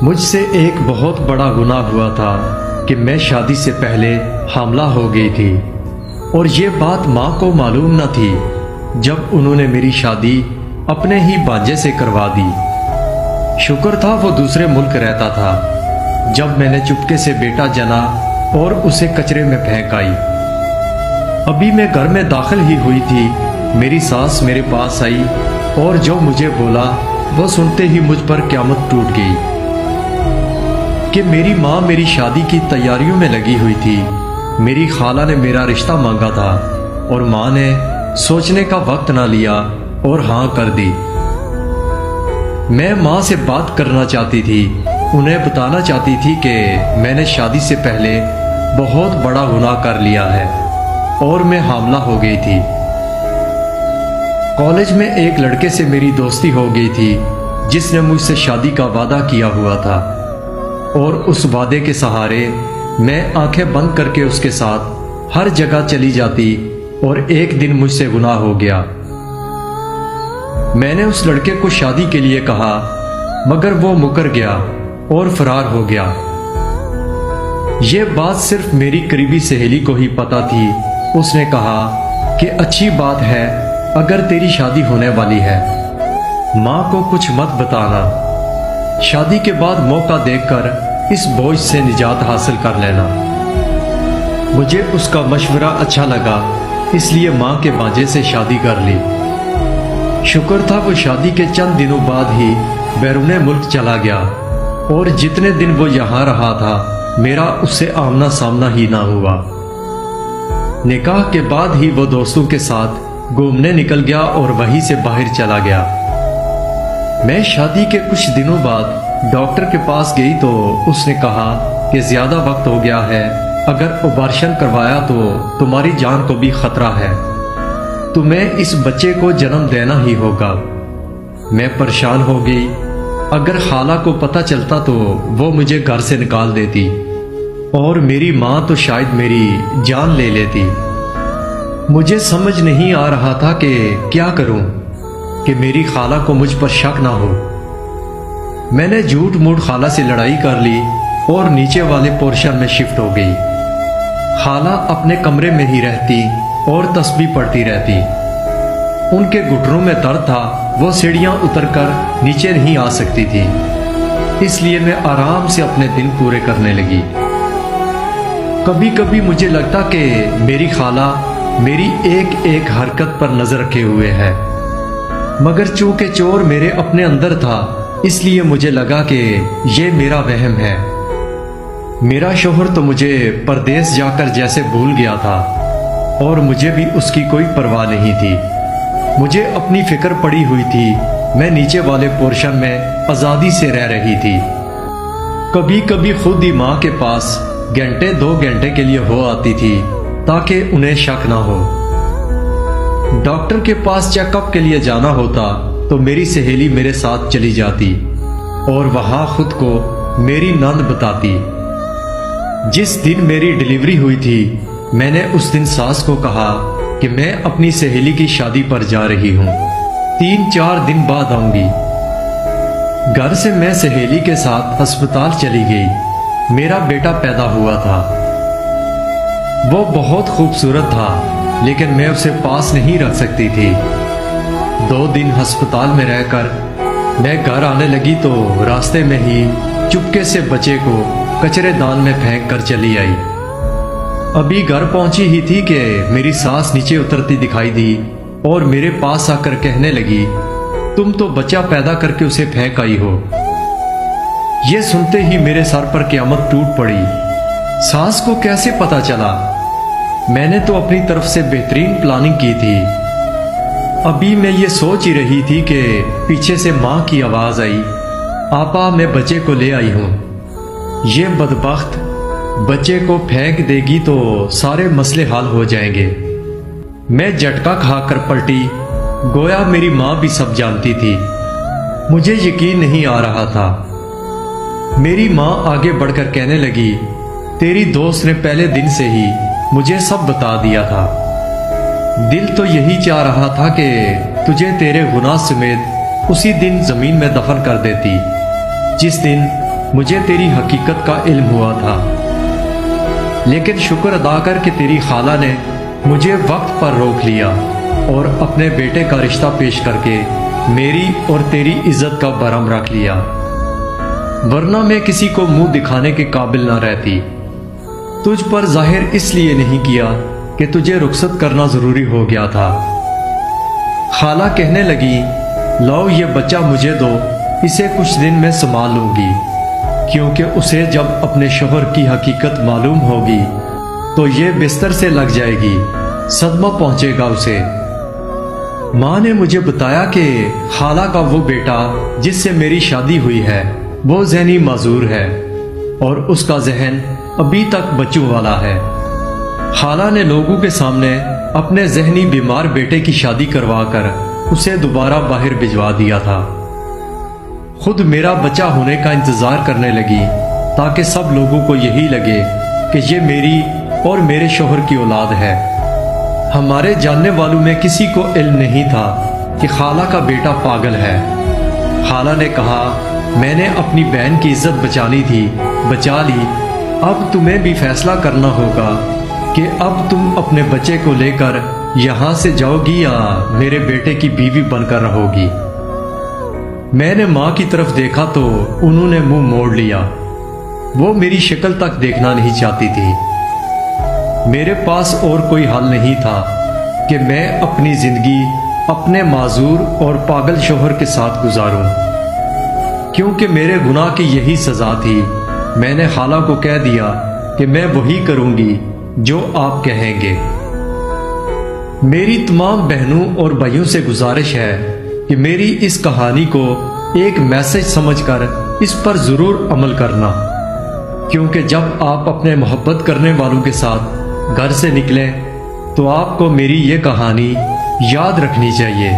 مجھ سے ایک بہت بڑا گناہ ہوا تھا کہ میں شادی سے پہلے حاملہ ہو گئی تھی، اور یہ بات ماں کو معلوم نہ تھی جب انہوں نے میری شادی اپنے ہی بانجے سے کروا دی۔ شکر تھا وہ دوسرے ملک رہتا تھا۔ جب میں نے چپکے سے بیٹا جنا اور اسے کچرے میں پھینک آئی، ابھی میں گھر میں داخل ہی ہوئی تھی، میری ساس میرے پاس آئی اور جو مجھے بولا وہ سنتے ہی مجھ پر قیامت ٹوٹ گئی کہ میری ماں میری شادی کی تیاریوں میں لگی ہوئی تھی۔ میری خالہ نے میرا رشتہ مانگا تھا اور ماں نے سوچنے کا وقت نہ لیا اور ہاں کر دی۔ میں ماں سے بات کرنا چاہتی تھی، انہیں بتانا چاہتی تھی کہ میں نے شادی سے پہلے بہت بڑا گناہ کر لیا ہے اور میں حاملہ ہو گئی تھی۔ کالج میں ایک لڑکے سے میری دوستی ہو گئی تھی جس نے مجھ سے شادی کا وعدہ کیا ہوا تھا، اور اس وعدے کے سہارے میں آنکھیں بند کر کے اس کے ساتھ ہر جگہ چلی جاتی، اور ایک دن مجھ سے گناہ ہو گیا۔ میں نے اس لڑکے کو شادی کے لیے کہا، مگر وہ مکر گیا اور فرار ہو گیا۔ یہ بات صرف میری قریبی سہیلی کو ہی پتہ تھی۔ اس نے کہا کہ اچھی بات ہے اگر تیری شادی ہونے والی ہے، ماں کو کچھ مت بتانا، شادی کے بعد موقع دیکھ کر اس بوجھ سے نجات حاصل کر لینا۔ مجھے اس کا مشورہ اچھا لگا، اس لیے ماں کے بانجے سے شادی کر لی۔ شکر تھا وہ شادی کے چند دنوں بعد ہی بیرون ملک چلا گیا، اور جتنے دن وہ یہاں رہا تھا میرا اس سے آمنا سامنا ہی نہ ہوا۔ نکاح کے بعد ہی وہ دوستوں کے ساتھ گھومنے نکل گیا اور وہیں سے باہر چلا گیا۔ میں شادی کے کچھ دنوں بعد ڈاکٹر کے پاس گئی تو اس نے کہا کہ زیادہ وقت ہو گیا ہے، اگر آپریشن کروایا تو تمہاری جان کو بھی خطرہ ہے، تمہیں اس بچے کو جنم دینا ہی ہوگا۔ میں پریشان ہو گئی، اگر خالہ کو پتہ چلتا تو وہ مجھے گھر سے نکال دیتی، اور میری ماں تو شاید میری جان لے لیتی۔ مجھے سمجھ نہیں آ رہا تھا کہ کیا کروں کہ میری خالہ کو مجھ پر شک نہ ہو۔ میں نے جھوٹ موٹ خالہ سے لڑائی کر لی اور نیچے والے پورشن میں شفٹ ہو گئی۔ خالہ اپنے کمرے میں ہی رہتی اور تسبیح پڑھتی رہتی۔ ان کے گھٹنوں میں درد تھا، وہ سیڑھیاں اتر کر نیچے نہیں آ سکتی تھی، اس لیے میں آرام سے اپنے دن پورے کرنے لگی۔ کبھی کبھی مجھے لگتا کہ میری خالہ میری ایک ایک حرکت پر نظر رکھے ہوئے ہے، مگر چونکہ چور میرے اپنے اندر تھا اس لیے مجھے لگا کہ یہ میرا وہم ہے۔ میرا شوہر تو مجھے پردیس جا کر جیسے بھول گیا تھا، اور مجھے بھی اس کی کوئی پرواہ نہیں تھی۔ مجھے اپنی فکر پڑی ہوئی تھی، میں نیچے والے پورشن میں آزادی سے رہ رہی تھی۔ کبھی کبھی خود ہی ماں کے پاس گھنٹے 2 گھنٹے کے لیے ہو آتی تھی تاکہ انہیں شک نہ ہو۔ ڈاکٹر کے پاس چیک اپ کے لیے جانا ہوتا تو میری سہیلی میرے ساتھ چلی جاتی اور وہاں خود کو میری نند بتاتی۔ جس دن میری ڈیلیوری ہوئی تھی میں نے اس دن ساس کو کہا کہ میں اپنی سہیلی کی شادی پر جا رہی ہوں، 3-4 دن بعد آؤں گی۔ گھر سے میں سہیلی کے ساتھ ہسپتال چلی گئی۔ میرا بیٹا پیدا ہوا تھا، وہ بہت خوبصورت تھا لیکن میں اسے پاس نہیں رکھ سکتی تھی۔ 2 دن ہسپتال میں رہ کر میں گھر آنے لگی تو راستے میں ہی چپکے سے بچے کو کچرے دان میں پھینک کر چلی آئی۔ ابھی گھر پہنچی ہی تھی کہ میری ساس نیچے اترتی دکھائی دی اور میرے پاس آ کر کہنے لگی، تم تو بچہ پیدا کر کے اسے پھینک آئی ہو۔ یہ سنتے ہی میرے سر پر قیامت ٹوٹ پڑی۔ ساس کو کیسے پتا چلا؟ میں نے تو اپنی طرف سے بہترین پلاننگ کی تھی۔ ابھی میں یہ سوچ ہی رہی تھی کہ پیچھے سے ماں کی آواز آئی، آپا میں بچے کو لے آئی ہوں۔ یہ بدبخت بچے کو پھینک دے گی تو سارے مسئلے حل ہو جائیں گے۔ میں جھٹکا کھا کر پلٹی، گویا میری ماں بھی سب جانتی تھی۔ مجھے یقین نہیں آ رہا تھا۔ میری ماں آگے بڑھ کر کہنے لگی، تیری دوست نے پہلے دن سے ہی مجھے سب بتا دیا تھا۔ دل تو یہی چاہ رہا تھا کہ تجھے تیرے گناہ سمیت اسی دن زمین میں دفن کر دیتی جس دن مجھے تیری حقیقت کا علم ہوا تھا، لیکن شکر ادا کر کہ تیری خالہ نے مجھے وقت پر روک لیا اور اپنے بیٹے کا رشتہ پیش کر کے میری اور تیری عزت کا برہم رکھ لیا، ورنہ میں کسی کو منہ دکھانے کے قابل نہ رہتی۔ تجھ پر ظاہر اس لیے نہیں کیا کہ تجھے رخصت کرنا ضروری ہو گیا تھا۔ خالہ کہنے لگی، لاؤ یہ بچہ مجھے دو، اسے کچھ دن میں سنبھال لوں گی، کیونکہ اسے جب اپنے شوہر کی حقیقت معلوم ہوگی تو یہ بستر سے لگ جائے گی، صدمہ پہنچے گا اسے۔ ماں نے مجھے بتایا کہ خالہ کا وہ بیٹا جس سے میری شادی ہوئی ہے وہ ذہنی معذور ہے اور اس کا ذہن ابھی تک بچوں والا ہے۔ خالہ نے لوگوں کے سامنے اپنے ذہنی بیمار بیٹے کی شادی کروا کر اسے دوبارہ باہر بھجوا دیا تھا۔ خود میرا بچہ ہونے کا انتظار کرنے لگی تاکہ سب لوگوں کو یہی لگے کہ یہ میری اور میرے شوہر کی اولاد ہے۔ ہمارے جاننے والوں میں کسی کو علم نہیں تھا کہ خالہ کا بیٹا پاگل ہے۔ خالہ نے کہا، میں نے اپنی بہن کی عزت بچانی تھی، بچا لی، اب تمہیں بھی فیصلہ کرنا ہوگا کہ اب تم اپنے بچے کو لے کر یہاں سے جاؤ گی یا میرے بیٹے کی بیوی بن کر رہو گی۔ میں نے ماں کی طرف دیکھا تو انہوں نے منہ موڑ لیا، وہ میری شکل تک دیکھنا نہیں چاہتی تھی۔ میرے پاس اور کوئی حل نہیں تھا کہ میں اپنی زندگی اپنے معذور اور پاگل شوہر کے ساتھ گزاروں، کیونکہ میرے گناہ کی یہی سزا تھی۔ میں نے خالہ کو کہہ دیا کہ میں وہی کروں گی جو آپ کہیں گے۔ میری تمام بہنوں اور بھائیوں سے گزارش ہے کہ میری اس کہانی کو ایک میسج سمجھ کر اس پر ضرور عمل کرنا، کیونکہ جب آپ اپنے محبت کرنے والوں کے ساتھ گھر سے نکلیں تو آپ کو میری یہ کہانی یاد رکھنی چاہیے۔